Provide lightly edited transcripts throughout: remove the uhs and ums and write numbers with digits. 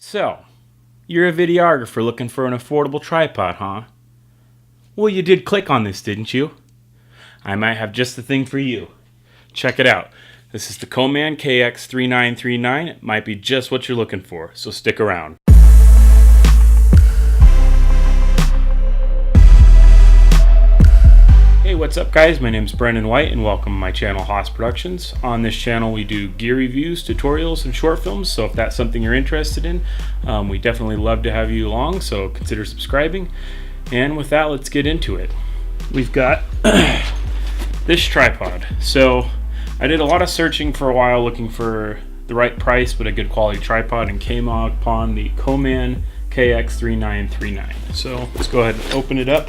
So, you're a videographer looking for an affordable tripod, huh? Well, you did click on this, didn't you? I might have just the thing for you. Check it out. This is the Coman KX3939. It might be just what you're looking for, so stick around. Hey, what's up guys? My name's Brendan White and welcome to my channel, Haas Productions. On this channel we do gear reviews, tutorials, and short films, so if that's something you're interested in, we definitely love to have you along, so consider subscribing. And with that, let's get into it. We've got this tripod. So I did a lot of searching for a while looking for the right price but a good quality tripod and came upon the Coman KX3939. So let's go ahead and open it up.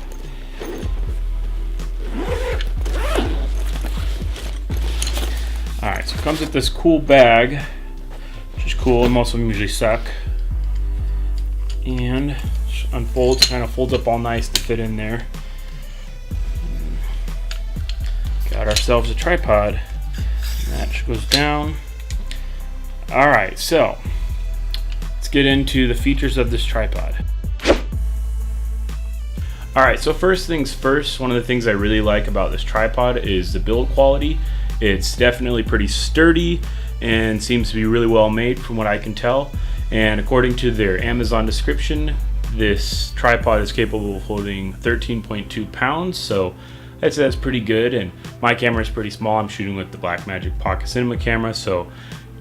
Alright, so it comes with this cool bag, which is cool, and most of them usually suck. And unfolds, kind of folds up all nice to fit in there. Got ourselves a tripod. That just goes down. Alright, so let's get into the features of this tripod. Alright, so first things first, one of the things I really like about this tripod is the build quality. It's definitely pretty sturdy and seems to be really well made from what I can tell. And according to their Amazon description, this tripod is capable of holding 13.2 pounds, so I'd say that's pretty good. And my camera is pretty small. I'm shooting with the Blackmagic Pocket Cinema camera, so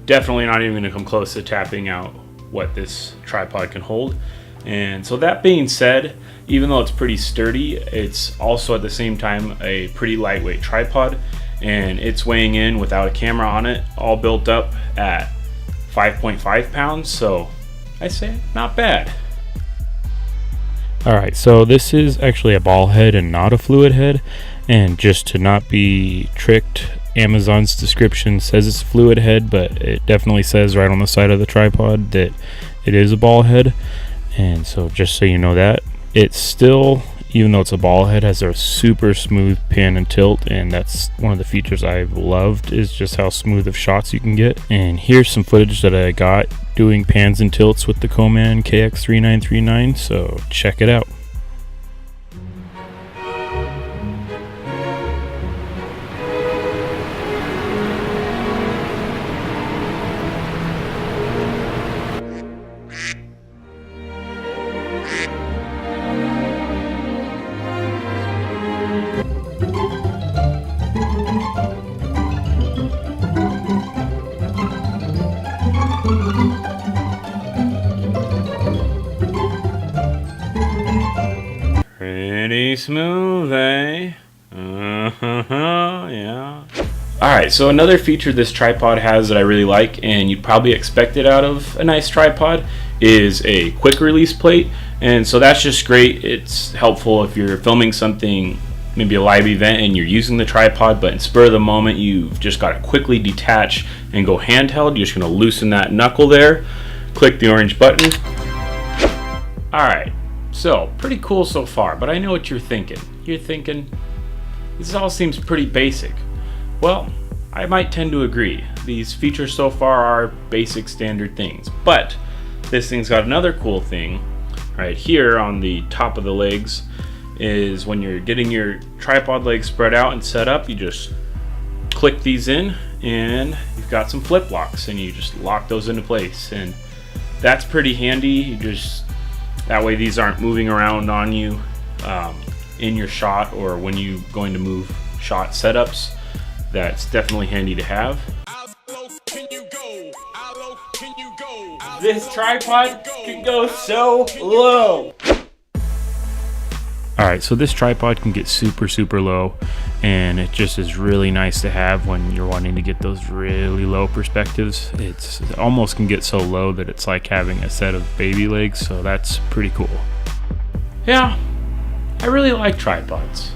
definitely not even going to come close to tapping out what this tripod can hold. And so that being said, even though it's pretty sturdy, it's also at the same time a pretty lightweight tripod, and it's weighing in without a camera on it, all built up at 5.5 pounds, so I say not bad. Alright, so this is actually a ball head and not a fluid head, and just to not be tricked, Amazon's description says it's a fluid head, but it definitely says right on the side of the tripod that it is a ball head. And so just so you know that, it's still, even though it's a ball head, has a super smooth pan and tilt, and that's one of the features I've loved, is just how smooth of shots you can get. And here's some footage that I got doing pans and tilts with the Coman KX3939, so check it out. Pretty smooth, eh? Yeah. Alright, so another feature this tripod has that I really like, and you'd probably expect it out of a nice tripod, is a quick release plate. And so that's just great. It's helpful if you're filming something, maybe a live event, and you're using the tripod, but in spur of the moment you've just got to quickly detach and go handheld. You're just going to loosen that knuckle there, click the orange button. Alright, so pretty cool so far, but I know what you're thinking. You're thinking, this all seems pretty basic. Well, I might tend to agree. These features so far are basic standard things, but this thing's got another cool thing right here on the top of the legs. Is when you're getting your tripod legs spread out and set up, you just click these in and you've got some flip locks, and you just lock those into place, and that's pretty handy. You just, that way these aren't moving around on you in your shot or when you going to move shot setups. That's definitely handy to have. This tripod can go so low. Alright, so this tripod can get super low, and it just is really nice to have when you're wanting to get those really low perspectives. It almost can get so low that it's like having a set of baby legs, so that's pretty cool. Yeah, I really like tripods,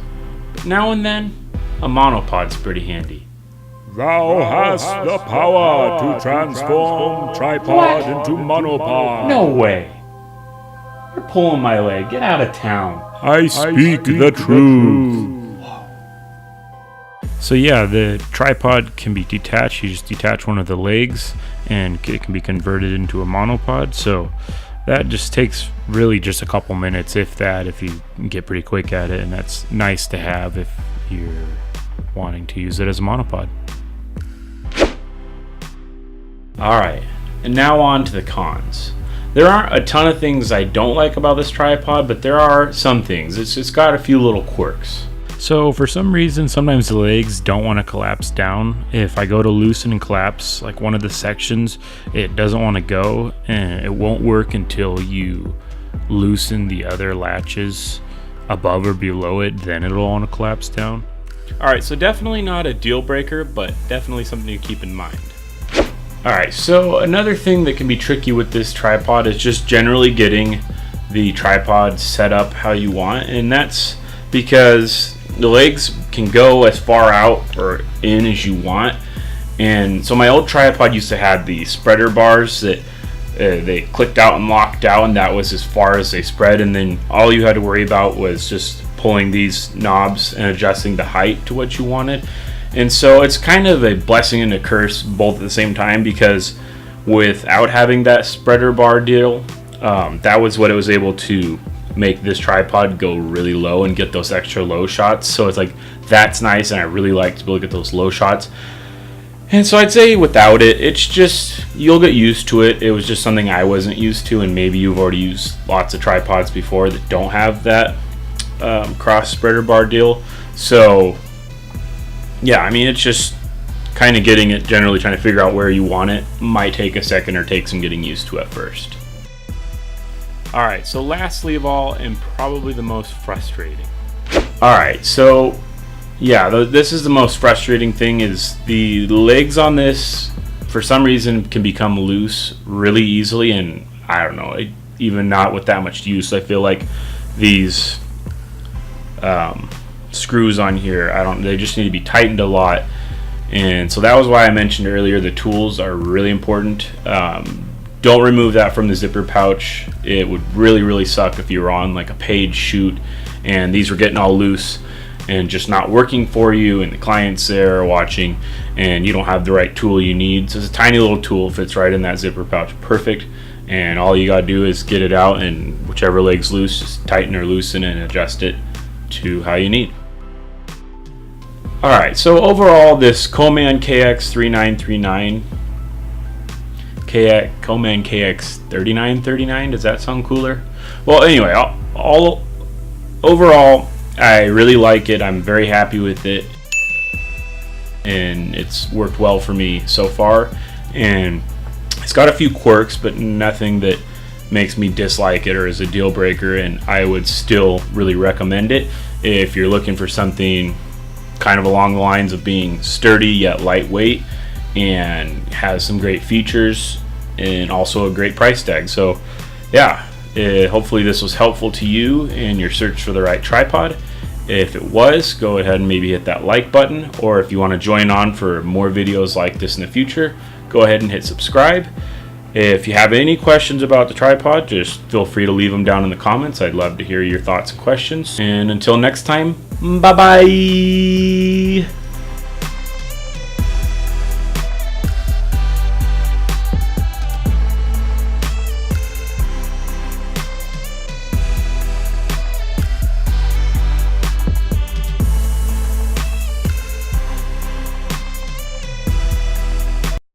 but now and then a monopod's pretty handy. Thou hast the power to transform tripod into monopod. No way. You're pulling my leg. Get out of town. I speak the truth. So yeah, the tripod can be detached. You just detach one of the legs and it can be converted into a monopod. So that just takes really just a couple minutes, if that, if you get pretty quick at it. And that's nice to have if you're wanting to use it as a monopod. Alright, and now on to the cons. There aren't a ton of things I don't like about this tripod, but there are some things. It's got a few little quirks. So for some reason, sometimes the legs don't want to collapse down. If I go to loosen and collapse like one of the sections, it doesn't want to go, and it won't work until you loosen the other latches above or below it, then it'll want to collapse down. Alright, so definitely not a deal breaker, but definitely something to keep in mind. Alright, so another thing that can be tricky with this tripod is just generally getting the tripod set up how you want, and that's because the legs can go as far out or in as you want. And so my old tripod used to have the spreader bars that they clicked out and locked out, and that was as far as they spread, and then all you had to worry about was just pulling these knobs and adjusting the height to what you wanted. And so it's kind of a blessing and a curse both at the same time, because without having that spreader bar deal, that was what it was able to make this tripod go really low and get those extra low shots. So it's like, that's nice, and I really like to be able to get those low shots. And so I'd say without it, it's just, you'll get used to it. It was just something I wasn't used to, and maybe you've already used lots of tripods before that don't have that cross spreader bar deal. So yeah, I mean, it's just kind of getting it, generally trying to figure out where you want it might take a second or take some getting used to at first. Alright, so lastly of all, and probably the most frustrating. Alright, so yeah, this is the most frustrating thing, is the legs on this for some reason can become loose really easily, and I don't know, even not with that much use. I feel like these screws on here, they just need to be tightened a lot. And so that was why I mentioned earlier the tools are really important. Don't remove that from the zipper pouch. It would really suck if you were on like a paid shoot and these were getting all loose and just not working for you, and the clients there are watching and you don't have the right tool you need. So it's a tiny little tool, fits right in that zipper pouch, perfect. And all you gotta do is get it out, and whichever leg's loose, just tighten or loosen and adjust it to how you need. Alright, so overall this Coman KX3939, Coman KX3939, does that sound cooler? Well, anyway, overall I really like it. I'm very happy with it, and it's worked well for me so far. And it's got a few quirks, but nothing that makes me dislike it or is a deal breaker, and I would still really recommend it if you're looking for something kind of along the lines of being sturdy yet lightweight and has some great features and also a great price tag. So yeah, hopefully this was helpful to you in your search for the right tripod. If it was, go ahead and maybe hit that like button, or if you want to join on for more videos like this in the future, go ahead and hit subscribe. If you have any questions about the tripod, just feel free to leave them down in the comments. I'd love to hear your thoughts and questions. And until next time, bye bye.